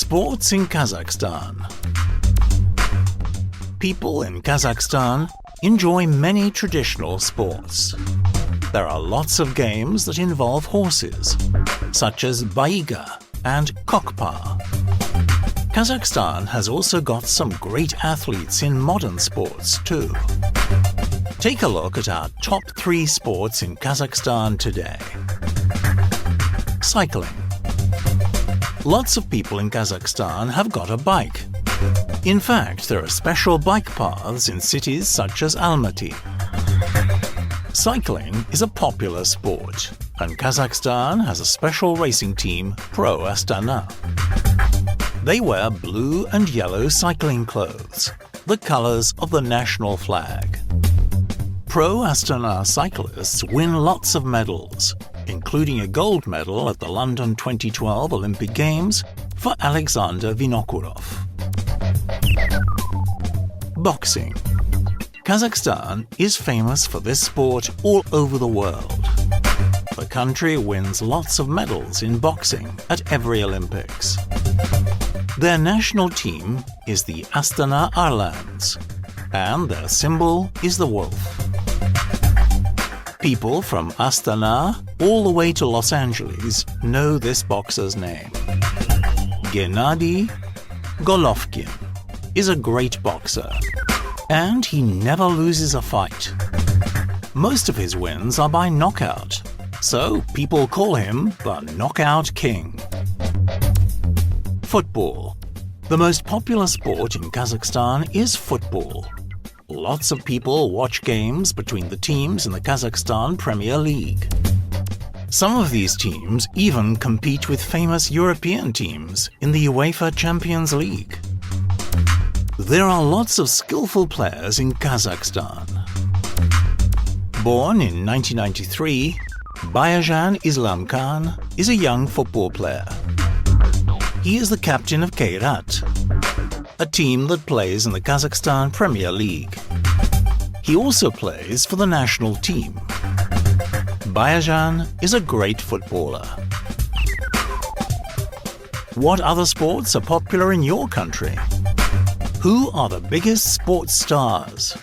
Sports in Kazakhstan. People in Kazakhstan enjoy many traditional sports. There are lots of games that involve horses, such as baiga and kokpa. Kazakhstan has also got some great athletes in modern sports too. Take a look at our top 3 sports in Kazakhstan today. Cycling. Lots of people in Kazakhstan have got a bike. In fact, there are special bike paths in cities such as Almaty. Cycling is a popular sport, and Kazakhstan has a special racing team, Pro Astana. They wear blue and yellow cycling clothes, the colors of the national flag. Pro Astana cyclists win lots of medals, including a gold medal at the London 2012 Olympic Games for Alexander Vinokurov. Boxing. Kazakhstan is famous for this sport all over the world. The country wins lots of medals in boxing at every Olympics. Their national team is the Astana Arlans, and their symbol is the wolf. People from Astana all the way to Los Angeles know this boxer's name. Gennady Golovkin is a great boxer, and he never loses a fight. Most of his wins are by knockout, so people call him the Knockout King. Football. The most popular sport in Kazakhstan is football. Lots of people watch games between the teams in the Kazakhstan Premier League. Some of these teams even compete with famous European teams in the UEFA Champions League. There are lots of skillful players in Kazakhstan. Born in 1993, Bayajan Islam Khan is a young football player. He is the captain of Kairat, a team that plays in the Kazakhstan Premier League. He also plays for the national team. Bayajan is a great footballer. What other sports are popular in your country? Who are the biggest sports stars?